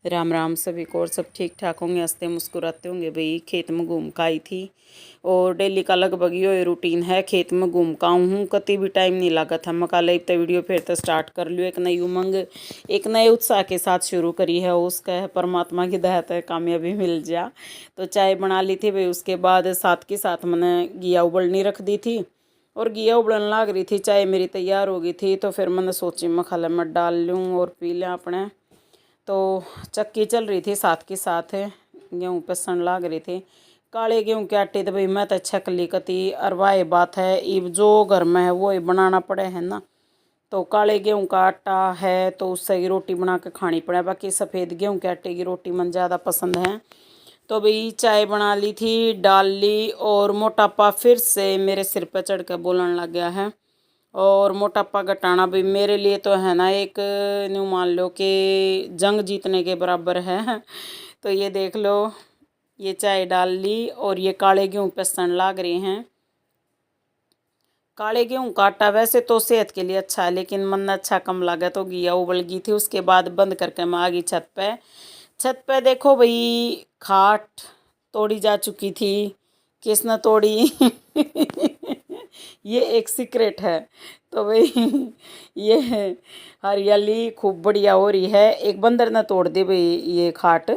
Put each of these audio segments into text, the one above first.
राम राम सभी को। और सब ठीक ठाक होंगे, हंसते मुस्कुराते होंगे। भाई खेत में घूम का आई थी और डेली का लगभग ये रूटीन है। खेत में घूम का हूँ, कति भी टाइम नहीं लगा था। मैं कल तो वीडियो फिर तो स्टार्ट कर लियो। एक नई उमंग, एक नए उत्साह के साथ शुरू करी है। उसका है परमात्मा की दया है, कामयाबी मिल जा। तो चाय बना ली थी भाई। उसके बाद साथ के साथ मैंने घिया उबलनी रख दी थी और घिया उबलने लग रही थी। चाय मेरी तैयार हो गई थी तो फिर मैंने सोची मैं खाला मत डाल लूँ और पी लें अपने। तो चक्की चल रही थी, साथ के साथ गेहूँ पिसन लाग रही थी। काले गेहूँ के आटे तो भाई मैं तो छकली कती अरवाए बात है। इब जो घर में है वो ही बनाना पड़े है ना। तो काले गेहूँ का आटा है तो उससे ही रोटी बना के खानी पड़े। बाकी सफ़ेद गेहूँ के आटे की रोटी मन ज़्यादा पसंद है। तो भाई चाय बना ली थी, डाल ली और मोटापा फिर से मेरे सिर पर चढ़ कर बोलने लग गया है। और मोटापा घटाना भी मेरे लिए तो है ना एक न्यू मान लो कि जंग जीतने के बराबर है। तो ये देख लो, ये चाय डाल ली और ये काले गेहूँ पिसन लाग रहे हैं। काले गेहूँ का आटा वैसे तो सेहत के लिए अच्छा है, लेकिन मन अच्छा कम लगा तो घिया उबल गई थी। उसके बाद बंद करके मैं आ गई छत पे। छत पे देखो भाई, खाट तोड़ी जा चुकी थी। किसने तोड़ी? ये एक सीक्रेट है। तो भाई ये हरियाली खूब बढ़िया हो रही है। एक बंदर ने तोड़ दी भाई ये खाट।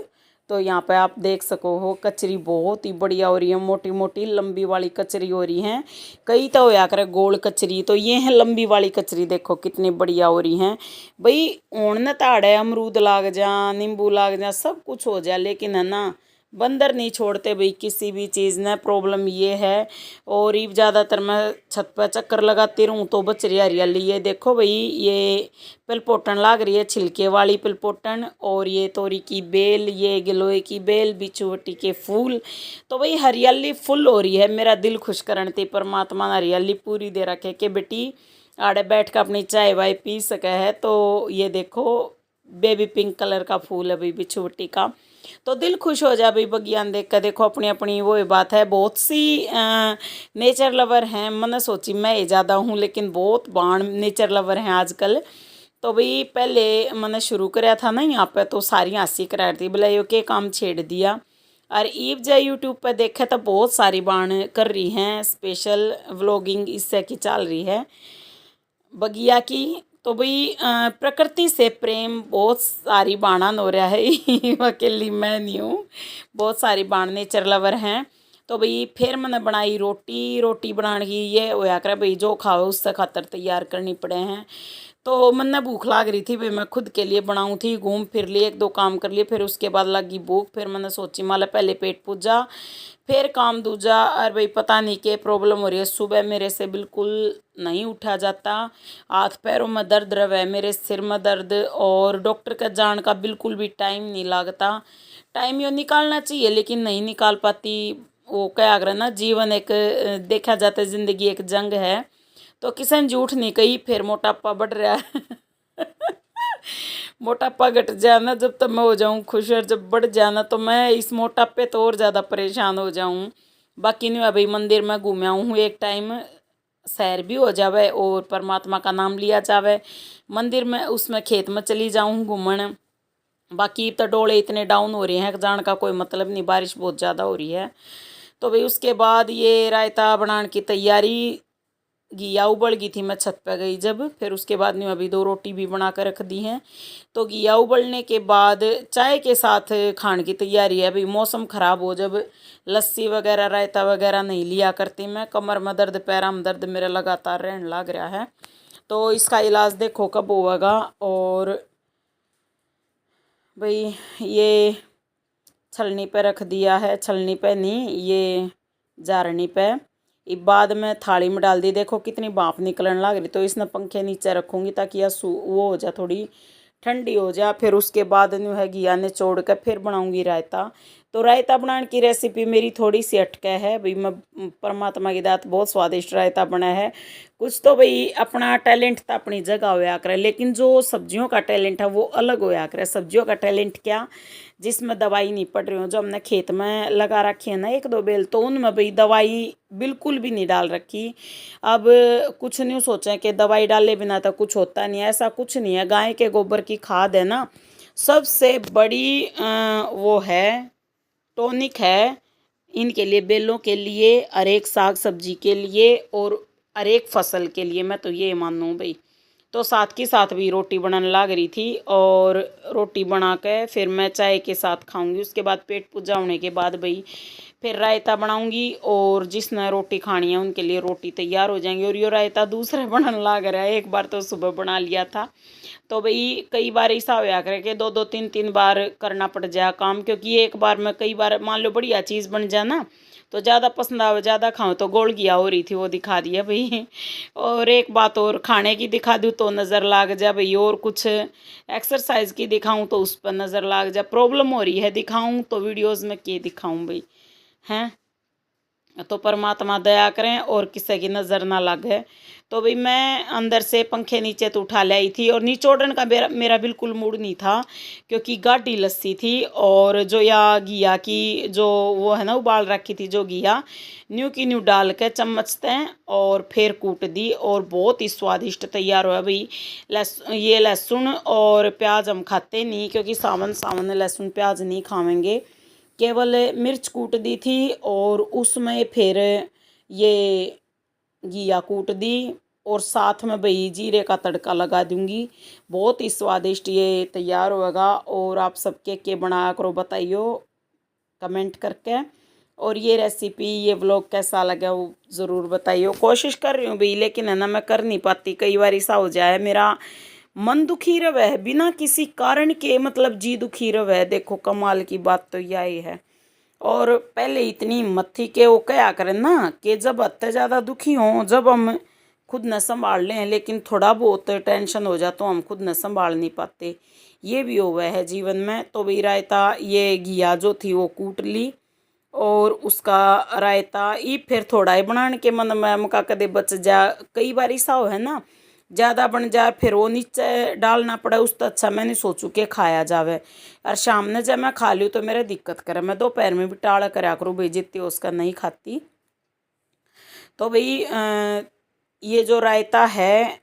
तो यहाँ पे आप देख सको हो, कचरी बहुत ही बढ़िया हो रही है। मोटी मोटी लंबी वाली कचरी हो रही है। कई तो होया करे गोल कचरी, तो ये है लंबी वाली कचरी। देखो कितनी बढ़िया हो रही हैं भाई। ओढ़ने ताड़े अमरूद लाग जा, नींबू लाग जा, सब कुछ हो जाए, लेकिन है ना बंदर नहीं छोड़ते भाई किसी भी चीज़ ने। प्रॉब्लम ये है। और ये ज़्यादातर मैं छत पर चक्कर लगाती रहूँ तो बच रही हरियाली। ये देखो भाई, ये पिलपोटन लाग रही है, छिलके वाली पिलपोटन। और ये तोरी की बेल, ये गिलोय की बेल, बिछुवटी के फूल। तो भाई हरियाली फुल हो रही है। मेरा दिल खुश करन थी परमात्मा ने हरियाली पूरी दे रखे कि बेटी आड़े बैठ कर अपनी चाय वाय पी सके है। तो ये देखो बेबी पिंक कलर का फूल है भाई बिछुवटी का। तो दिल खुश हो जाए भाई बगियान देख कर। देखो अपनी अपनी वो बात है। बहुत सी नेचर लवर हैं। मैंने सोची मैं ही ज़्यादा हूँ, लेकिन बहुत बाण नेचर लवर हैं आजकल। तो भाई पहले मैंने शुरू कराया था ना यहाँ पे, तो सारी हंसी करा रही थी बोला यो के काम छेड़ दिया। और ईब जा यूट्यूब पर देखे तो बहुत सारी बाण कर रही हैं, स्पेशल व्लॉगिंग इससे की चल रही है बगिया की। तो भाई प्रकृति से प्रेम बहुत सारी बाणन हो रहा है। अकेली मैं नहीं हूँ, बहुत सारी बाण नेचर लवर हैं। तो भाई फिर मैंने बनाई रोटी। रोटी बनाने की ये होया करे भाई जो खाओ उससे खातर तैयार करनी पड़े हैं। तो मन्ना भूख लाग रही थी भाई, मैं खुद के लिए बनाऊँ थी। घूम फिर लिए, एक दो काम कर लिए, फिर उसके बाद लगी भूख। फिर मैंने सोची माला पहले पेट पूजा फिर काम दूजा। और भाई पता नहीं क्या प्रॉब्लम हो रही है, सुबह मेरे से बिल्कुल नहीं उठा जाता। हाथ पैरों में दर्द रहे, मेरे सिर में दर्द, और डॉक्टर का जान का बिल्कुल भी टाइम नहीं लगता। टाइम यो निकालना चाहिए लेकिन नहीं निकाल पाती। वो क्या अगर ना जीवन एक देखा जाता है ज़िंदगी एक जंग है। तो किसन झूठ नहीं कही, फिर मोटापा बढ़ रहा है। मोटापा घट जाना जब तक मैं हो जाऊं खुश, और जब बढ़ जाना तो मैं इस मोटापे तो और ज़्यादा परेशान हो जाऊं। बाकी नहीं भाई, मंदिर में घूमया हूँ एक टाइम, सैर भी हो जावे और परमात्मा का नाम लिया जावे। मंदिर में उसमें खेत में चली जाऊँ घूमन। बाकी तो डोले इतने डाउन हो रहे हैं जान का कोई मतलब नहीं, बारिश बहुत ज़्यादा हो रही है। तो भाई उसके बाद ये रायता बनाने की तैयारी। घिया उबल गई थी, मैं छत पे गई जब। फिर उसके बाद में अभी दो रोटी भी बना कर रख दी हैं। तो घिया उबलने के बाद चाय के साथ खाने की तैयारी है। अभी मौसम ख़राब हो जब लस्सी वगैरह रायता वगैरह नहीं लिया करती मैं। कमर में दर्द, पैर में दर्द मेरा लगातार रहने लग रहा है। तो इसका इलाज देखो कब होगा। और भाई ये छलनी पे रख दिया है, छलनी पे नहीं, ये जारनी पे। एक बाद में थाली में डाल दी। देखो कितनी भाप निकलने लग रही। तो इसने पंखे नीचे रखूँगी ताकि यह वो हो जाए, थोड़ी ठंडी हो जाए। फिर उसके बाद न्यू है घिया ने छोड़ कर फिर बनाऊँगी रायता। तो रायता बनाने की रेसिपी मेरी थोड़ी सी अटके है भाई। मैं परमात्मा की दात बहुत स्वादिष्ट रायता बना है। कुछ तो भाई अपना टैलेंट तो अपनी जगह होया करे, लेकिन जो सब्जियों का टैलेंट है वो अलग होया करे। सब्जियों का टैलेंट क्या, जिसमें दवाई नहीं पड़ रही हो। जो हमने खेत में लगा रखी है ना एक दो बेल, तो उनमें भाई दवाई बिल्कुल भी नहीं डाल रखी। अब कुछ नहीं सोचा कि दवाई डाले बिना तो कुछ होता नहीं है, ऐसा कुछ नहीं है। गाय के गोबर की खाद है ना, सबसे बड़ी वो है टॉनिक है इनके लिए, बेलों के लिए, हर एक साग सब्जी के लिए और हर एक फसल के लिए, मैं तो ये मानूँ भाई। तो साथ के साथ भी रोटी बनाने लग रही थी और रोटी बना के फिर मैं चाय के साथ खाऊंगी। उसके बाद पेट पूजा होने के बाद भाई फिर रायता बनाऊंगी और जिसने रोटी खानी है उनके लिए रोटी तैयार हो जाएंगी। और ये रायता दूसरा बनाने लग रहा है, एक बार तो सुबह बना लिया था। तो भाई कई बार ऐसा होया करे कि दो दो तीन तीन बार करना पड़ जाए काम, क्योंकि एक बार में कई बार मान लो बढ़िया चीज़ बन जाए ना तो ज़्यादा पसंद आवे, ज़्यादा खाऊं तो गोल घिया हो रही थी वो दिखा दिया भाई। और एक बात और खाने की दिखा दूँ तो नज़र लाग जा भाई, और कुछ एक्सरसाइज की दिखाऊं तो उस पर नज़र लाग जा। प्रॉब्लम हो रही है, दिखाऊं तो वीडियोज़ में क्या दिखाऊं भाई हैं। तो परमात्मा दया करें और किसी की नज़र ना लगे। तो भाई मैं अंदर से पंखे नीचे तो उठा लाई थी और निचोड़न का मेरा बिल्कुल मूड नहीं था, क्योंकि गाढ़ी लस्सी थी। और जो या घिया की जो वो है ना उबाल रखी थी जो घिया, न्यू की न्यू डाल के चम्मच तें और फिर कूट दी और बहुत ही स्वादिष्ट तैयार हुआ भाई। ये लहसुन और प्याज हम खाते नहीं, क्योंकि सावन सावन लहसुन प्याज नहीं खावेंगे, केवल मिर्च कूट दी थी और उसमें फिर ये घिया कूट दी और साथ में भाई जीरे का तड़का लगा दूंगी। बहुत ही स्वादिष्ट ये तैयार होगा। और आप सबके के बनाया करो, बताइयो कमेंट करके। और ये रेसिपी ये व्लॉग कैसा लगा वो ज़रूर बताइयो। कोशिश कर रही हूँ भाई, लेकिन है ना मैं कर नहीं पाती, कई बार ऐसा हो जाए मेरा मन दुखी रवे है बिना किसी कारण के, मतलब जी दुखी रवे है। देखो कमाल की बात तो यही है। और पहले इतनी हिम्मत थी कि वो क्या करें ना कि जब अत्ते ज़्यादा दुखी हों, जब हम खुद न संभाल लें, लेकिन थोड़ा बहुत टेंशन हो जाए तो हम खुद न संभाल नहीं पाते। ये भी हुआ है जीवन में। तो भाई रायता ये घिया जो थी वो कूट ली और उसका रायता ये फिर थोड़ा ही बनाने के मन में मुका कदे बच जा। कई बार ऐसा हो है ना ज़्यादा बन जाए फिर वो नीचे डालना पड़े, उस तो अच्छा मैंने सोचू के खाया जावे। और शाम ने जब मैं खा लूँ तो मेरा दिक्कत करे, मैं दोपहर में भी टाड़ा करा करूँ भाई, जितनी उसका नहीं खाती। तो भाई ये जो रायता है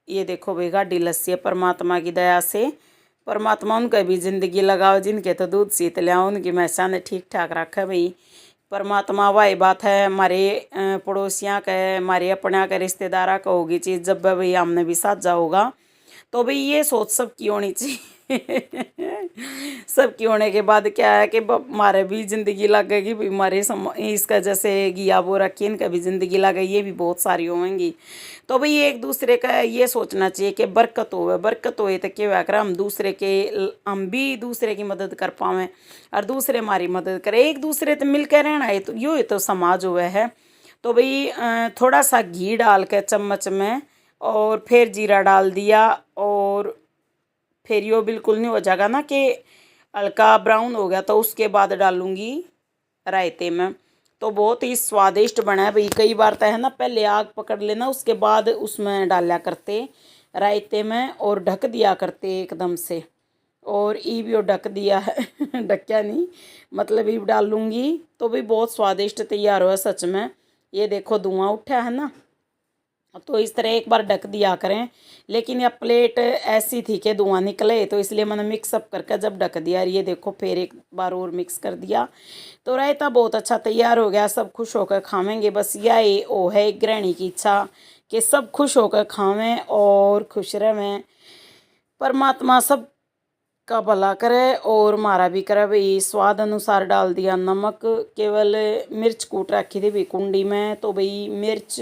ये देखो भाई गाढ़ी लस्सी है परमात्मा की दया से। परमात्मा उनका भी ज़िंदगी लगाओ, जिनके तो दूध सीत लिया उनकी मैसा ने ठीक ठाक रखा भाई। परमात्मा वही बात है, हमारे पड़ोसियाँ का हमारे अपना का रिश्तेदारा का होगी चीज़, जब भाई हमने भी साथ जाओगा। तो भाई ये सोच सबकी होनी चाहिए। सबकी होने के बाद क्या है कि हमारे भी ज़िंदगी लगेगी भाई, हमारे इसका जैसे घिया वो रखी इनका भी ज़िंदगी लगेगी, ये भी बहुत सारी होंगी। तो भाई एक दूसरे का ये सोचना चाहिए कि बरकत होए तो क्या कर हम दूसरे के हम भी दूसरे की मदद कर पावें और दूसरे हमारी मदद करें, एक दूसरे तो मिल कर रहना है। तो यो तो समाज हुआ है। तो भाई थोड़ा सा घी डाल के चम्मच में और फिर जीरा डाल दिया और फिर यो बिल्कुल नहीं हो जाएगा ना कि हल्का ब्राउन हो गया तो उसके बाद डालूंगी रायते में। तो बहुत ही स्वादिष्ट बना है भाई। कई बार तो है ना पहले आग पकड़ लेना उसके बाद उसमें डाला करते रायते में और ढक दिया करते एकदम से। और ई भी ढक दिया है। ढक्या नहीं मतलब ई डाल लूँगी तो भाई बहुत स्वादिष्ट तैयार हुआ सच में। ये देखो धुआं उठा है ना, तो इस तरह एक बार ढक दिया करें। लेकिन यह प्लेट ऐसी थी कि धुआं निकले तो इसलिए मैंने मिक्सअप करके जब ढक दिया, ये देखो फिर एक बार और मिक्स कर दिया तो रायता बहुत अच्छा तैयार हो गया। सब खुश होकर खावेंगे, बस यही वो है एक गृहिणी की इच्छा कि सब खुश होकर खावें और खुश रहें। परमात्मा सब का भला करे और मारा भी करे भाई। स्वाद अनुसार डाल दिया नमक, केवल मिर्च कूट रखी थी भाई कुंडी में, तो भाई मिर्च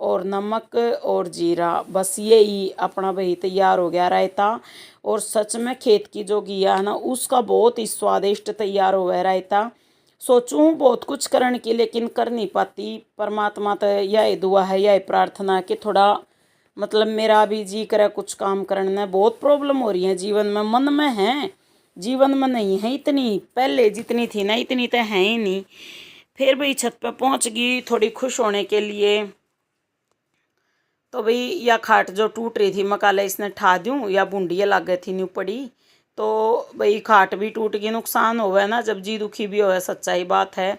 और नमक और जीरा, बस यही अपना भाई तैयार हो गया रायता। और सच में खेत की जो घिया है ना उसका बहुत ही स्वादिष्ट तैयार हुआ है रायता। सोचूं बहुत कुछ करने की लेकिन कर नहीं पाती। परमात्मा तो यही दुआ है यही प्रार्थना है कि थोड़ा मतलब मेरा भी जी करे कुछ काम करने में। बहुत प्रॉब्लम हो रही है जीवन में, मन में है जीवन में नहीं है इतनी, पहले जितनी थी ना इतनी तो है ही नहीं। फिर भाई छत पे पहुंच गई थोड़ी खुश होने के लिए। तो भाई या खाट जो टूट रही थी मकाले इसने ठा दूँ या बूंदियाँ लग गई थी न्यू पड़ी, तो भाई खाट भी टूट गई। नुकसान हो गया ना जब जी दुखी भी हो, सच्चाई बात है।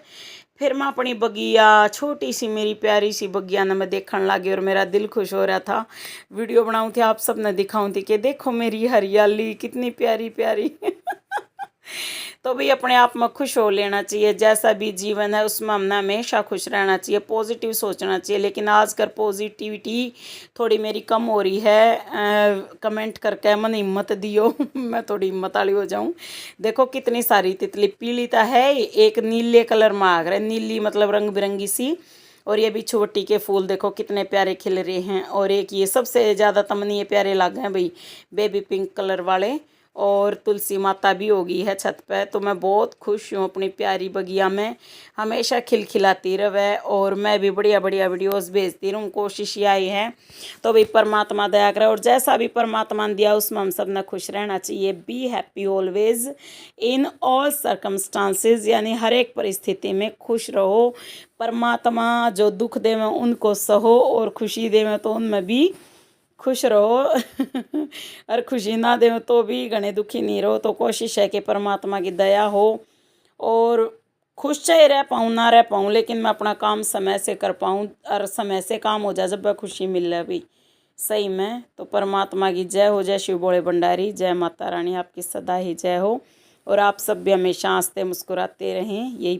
फिर मैं अपनी बगिया छोटी सी मेरी प्यारी सी बगिया ने मैं देखने लगी और मेरा दिल खुश हो रहा था। वीडियो बनाऊँ थी, आप सब ने दिखाऊँ थी कि देखो मेरी हरियाली कितनी प्यारी प्यारी तो भी अपने आप में खुश हो लेना चाहिए। जैसा भी जीवन है उसमें हमने हमेशा खुश रहना चाहिए, पॉजिटिव सोचना चाहिए। लेकिन आजकल पॉजिटिविटी थोड़ी मेरी कम हो रही है। कमेंट करके मन हिम्मत दियो मैं थोड़ी हिम्मत वाली हो जाऊं। देखो कितनी सारी तितली, पीली तो है, एक नीले कलर में आ गए, नीली मतलब रंग बिरंगी सी। और ये भी छोटी के फूल देखो कितने प्यारे खिल रहे हैं। और एक ये सबसे ज़्यादा तमनी ये प्यारे लग हैं भाई, बेबी पिंक कलर वाले। और तुलसी माता भी होगी है छत पे। तो मैं बहुत खुश हूँ अपनी प्यारी बगिया में, हमेशा खिलखिलाती रहे। और मैं भी बढ़िया बढ़िया वीडियोस भेजती रहूँ, कोशिश यही है। तो भाई परमात्मा दया करे, और जैसा भी परमात्मा ने दिया उसमें हम सब ने खुश रहना चाहिए। Be happy always in all circumstances, यानी हर एक परिस्थिति में खुश रहो। परमात्मा जो दुख दे में उनको सहो, और खुशी दे में तो उनमें भी खुश रहो और खुशी ना दे तो भी घने दुखी नहीं रहो। तो कोशिश है कि परमात्मा की दया हो और खुश चाहे रह पाऊँ ना रह पाऊँ, लेकिन मैं अपना काम समय से कर पाऊँ और समय से काम हो जाए जब वह खुशी मिल रहा है भाई सही में। तो परमात्मा की जय हो, जय शिव भोले भंडारी, जय माता रानी, आपकी सदा ही जय हो। और आप सब भी हमेशा हंसते मुस्कुराते रहें, यही